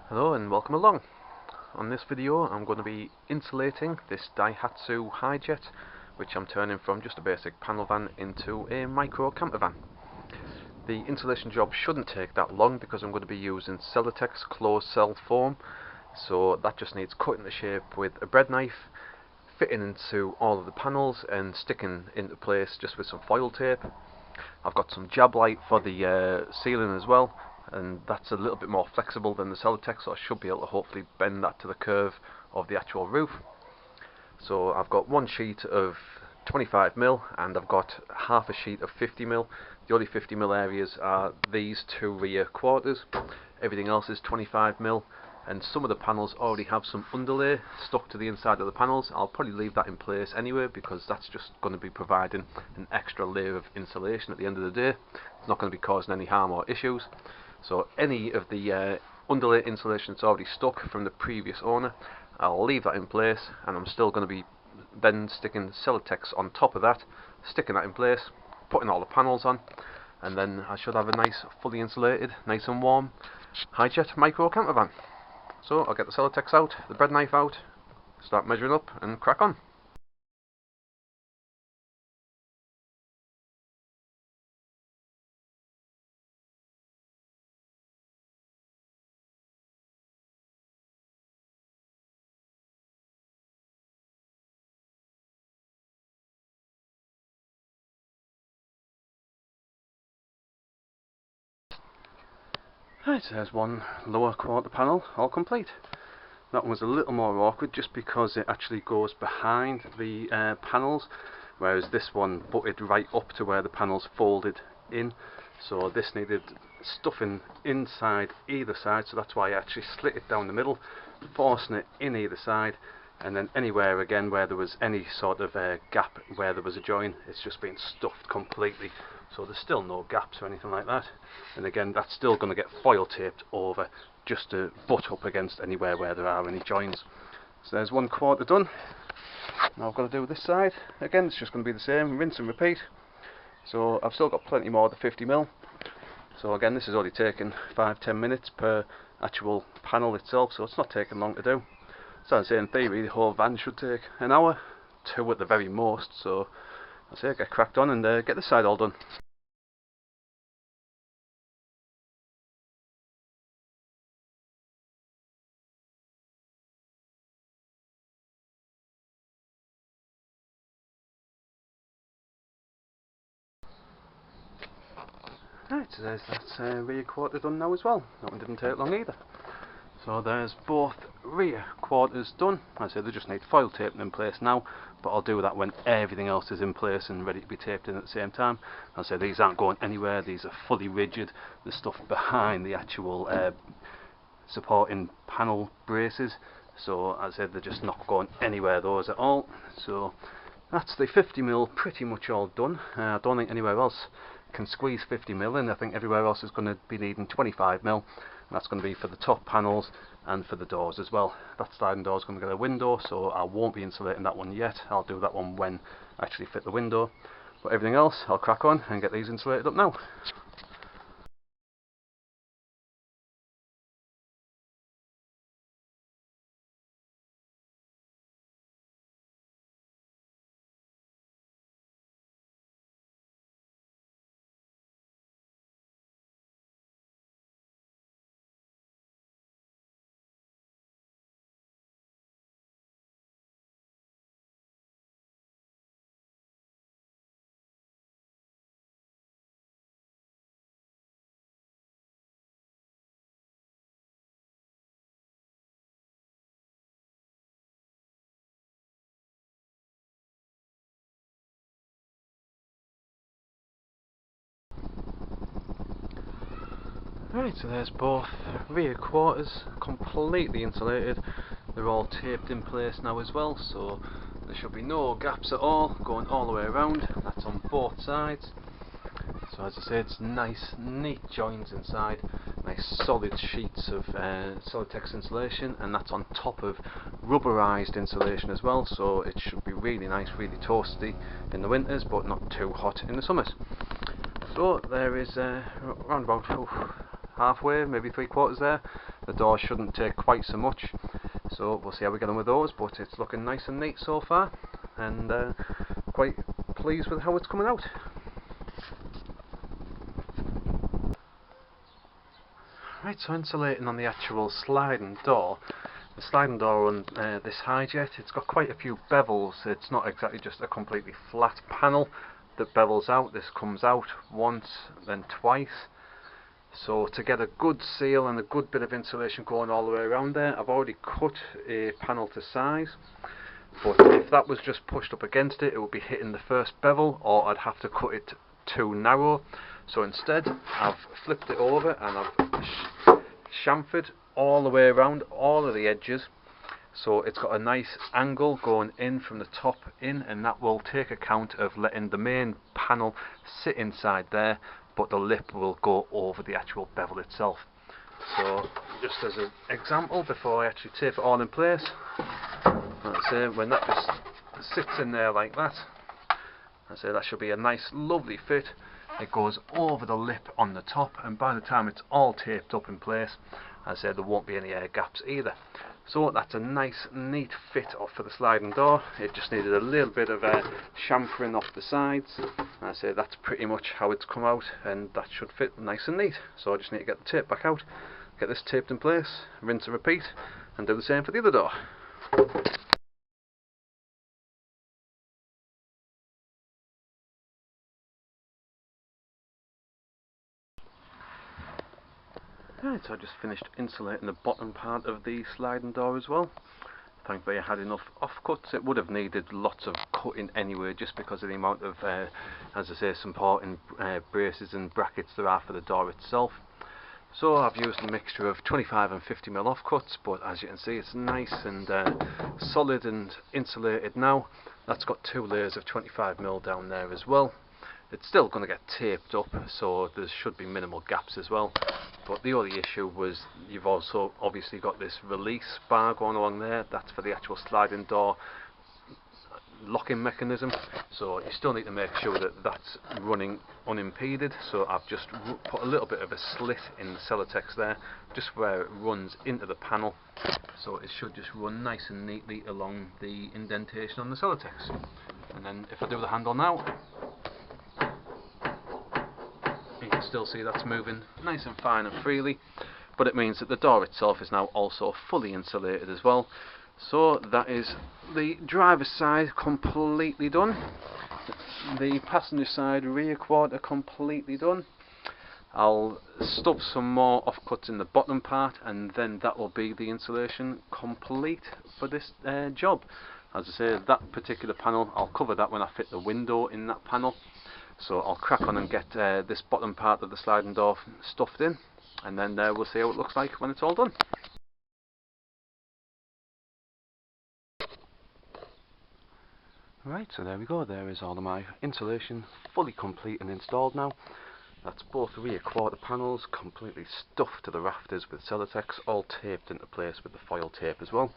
Hello and welcome along. On this video I'm going to be insulating this Daihatsu Hijet, which I'm turning from just a basic panel van into a micro camper van. The insulation job shouldn't take that long because I'm going to be using Celotex closed cell foam, so that just needs cutting the shape with a bread knife, fitting into all of the panels and sticking into place just with some foil tape. I've got some jab light for the ceiling as well, and that's a little bit more flexible than the Celotex, so I should be able to hopefully bend that to the curve of the actual roof. So I've got one sheet of 25mm and I've got half a sheet of 50mm. The only 50mm areas are these two rear quarters, everything else is 25mm, and some of the panels already have some underlay stuck to the inside of the panels. I'll probably leave that in place anyway because that's just going to be providing an extra layer of insulation at the end of the day. It's not going to be causing any harm or issues. So any of the underlay insulation that's already stuck from the previous owner, I'll leave that in place, and I'm still going to be then sticking Celotex on top of that, sticking that in place, putting all the panels on, and then I should have a nice fully insulated, nice and warm Hijet micro camper van. So I'll get the Celotex out, the bread knife out, start measuring up and crack on. Right, so there's one lower quarter panel all complete. That one was a little more awkward just because it actually goes behind the panels, whereas this one butted right up to where the panels folded in. So this needed stuffing inside either side, so that's why I actually slit it down the middle, forcing it in either side, and then anywhere again where there was any sort of gap where there was a join, it's just been stuffed completely. So there's still no gaps or anything like that, and again that's still going to get foil taped over just to butt up against anywhere where there are any joins. So there's one quarter done. Now I've got to do this side again. It's just going to be the same, rinse and repeat. So I've still got plenty more of the 50mm. So again, this is only taking 5-10 minutes per actual panel itself, so it's not taking long to do. So I'd say in theory the whole van should take an hour, 2 at the very most. So I'd say get cracked on and get this side all done. Right, so there's that rear quarter done now as well. That one didn't take long either. So there's both rear quarters done. As I said, they just need foil taping in place now, but I'll do that when everything else is in place and ready to be taped in at the same time. As I said, these aren't going anywhere, these are fully rigid. The stuff behind the actual supporting panel braces, so as I said, they're just not going anywhere, those at all. So that's the 50mm pretty much all done. I don't think anywhere else can squeeze 50mm in. I think everywhere else is going to be needing 25mm, and that's going to be for the top panels and for the doors as well. That sliding door is going to get a window, so I won't be insulating that one yet. I'll do that one when I actually fit the window, but everything else I'll crack on and get these insulated up now. Right, so there's both rear quarters completely insulated. They're all taped in place now as well, so there should be no gaps at all going all the way around. That's on both sides. So as I said, it's nice, neat joins inside, nice solid sheets of Celotex insulation, and that's on top of rubberized insulation as well, so it should be really nice, really toasty in the winters, but not too hot in the summers. So there is around about halfway, maybe 3/4 there. The door shouldn't take quite so much, so we'll see how we get on with those, but it's looking nice and neat so far, and quite pleased with how it's coming out. Right, so insulating on the actual sliding door. The sliding door on this Hijet, it's got quite a few bevels. It's not exactly just a completely flat panel that bevels out. This comes out once, then twice. So to get a good seal and a good bit of insulation going all the way around there, I've already cut a panel to size. But if that was just pushed up against it, it would be hitting the first bevel, or I'd have to cut it too narrow. So instead, I've flipped it over and I've chamfered all the way around all of the edges, so it's got a nice angle going in from the top in, and that will take account of letting the main panel sit inside there, but the lip will go over the actual bevel itself. So just as an example, before I actually tape it all in place, let's say when that just sits in there like that, I say that should be a nice lovely fit. It goes over the lip on the top, and by the time it's all taped up in place, as I said, there won't be any air gaps either. So that's a nice neat fit off for the sliding door. It just needed a little bit of chamfering off the sides. As I say, that's pretty much how it's come out, and that should fit nice and neat. So I just need to get the tape back out, get this taped in place, rinse and repeat, and do the same for the other door. Right, so I just finished insulating the bottom part of the sliding door as well. Thankfully I had enough offcuts. It would have needed lots of cutting anyway, just because of the amount of, as I say, supporting braces and brackets there are for the door itself. So I've used a mixture of 25 and 50mm offcuts, but as you can see, it's nice and solid and insulated now. That's got 2 layers of 25mm down there as well. It's still going to get taped up, so there should be minimal gaps as well. But the only issue was you've also obviously got this release bar going along there. That's for the actual sliding door locking mechanism, so you still need to make sure that that's running unimpeded. So I've just put a little bit of a slit in the Celotex there, just where it runs into the panel, so it should just run nice and neatly along the indentation on the Celotex. And then if I do the handle now, you can still see that's moving nice and fine and freely, but it means that the door itself is now also fully insulated as well. So that is the driver's side completely done, the passenger side rear quarter completely done. I'll stuff some more offcuts in the bottom part, and then that will be the insulation complete for this job. As I say, that particular panel, I'll cover that when I fit the window in that panel. So I'll crack on and get this bottom part of the sliding door stuffed in, and then we'll see how it looks like when it's all done. Right, so there we go. There is all of my insulation fully complete and installed now. That's both rear quarter panels completely stuffed to the rafters with Celotex, all taped into place with the foil tape as well.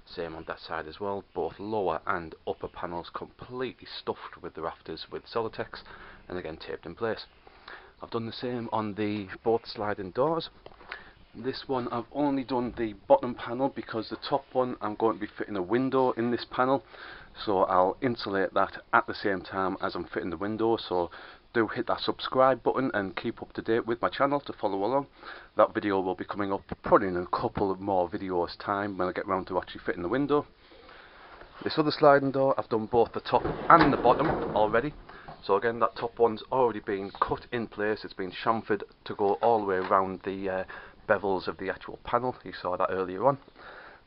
Same on that side as well, both lower and upper panels completely stuffed with the rafters with Celotex, and again taped in place. I've done the same on the both sliding doors. This one I've only done the bottom panel because the top one I'm going to be fitting a window in this panel, so I'll insulate that at the same time as I'm fitting the window. So do hit that subscribe button and keep up to date with my channel to follow along. That video will be coming up probably in a couple of more videos time when I get round to actually fitting the window. This other sliding door, I've done both the top and the bottom already. So again, that top one's already been cut in place. It's been chamfered to go all the way around the bevels of the actual panel. You saw that earlier on.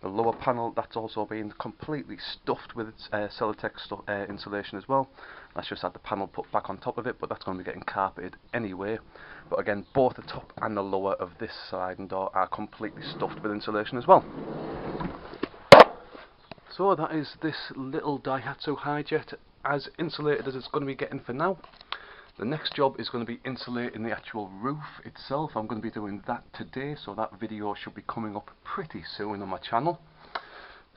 The lower panel, that's also been completely stuffed with Celotex insulation as well. That's just had the panel put back on top of it, but that's going to be getting carpeted anyway. But again, both the top and the lower of this sliding door are completely stuffed with insulation as well. So that is this little Daihatsu Hijet as insulated as it's going to be getting for now. The next job is going to be insulating the actual roof itself. I'm going to be doing that today, so that video should be coming up pretty soon on my channel.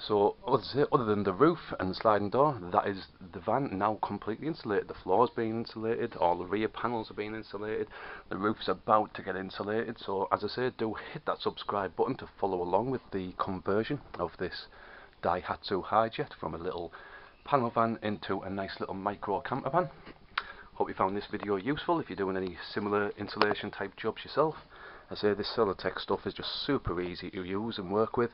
So, other than the roof and the sliding door, that is the van now completely insulated. The floor's been insulated, all the rear panels are being insulated, the roof's about to get insulated. So, as I say, do hit that subscribe button to follow along with the conversion of this Daihatsu Hijet from a little panel van into a nice little micro camper van. Hope you found this video useful. If you're doing any similar insulation type jobs yourself, I say this Celotex stuff is just super easy to use and work with.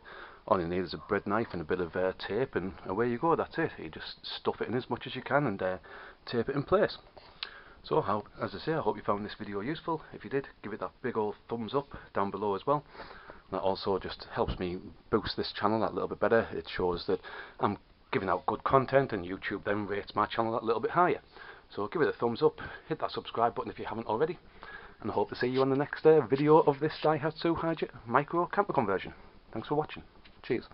All you need is a bread knife and a bit of tape, and away you go. That's it. You just stuff it in as much as you can and tape it in place. So, as I say, I hope you found this video useful. If you did, give it that big old thumbs up down below as well. That also just helps me boost this channel that little bit better. It shows that I'm giving out good content, and YouTube then rates my channel that little bit higher. So give it a thumbs up, hit that subscribe button if you haven't already, and I hope to see you on the next video of this Daihatsu Hijet micro camper conversion. Thanks for watching. Cheers.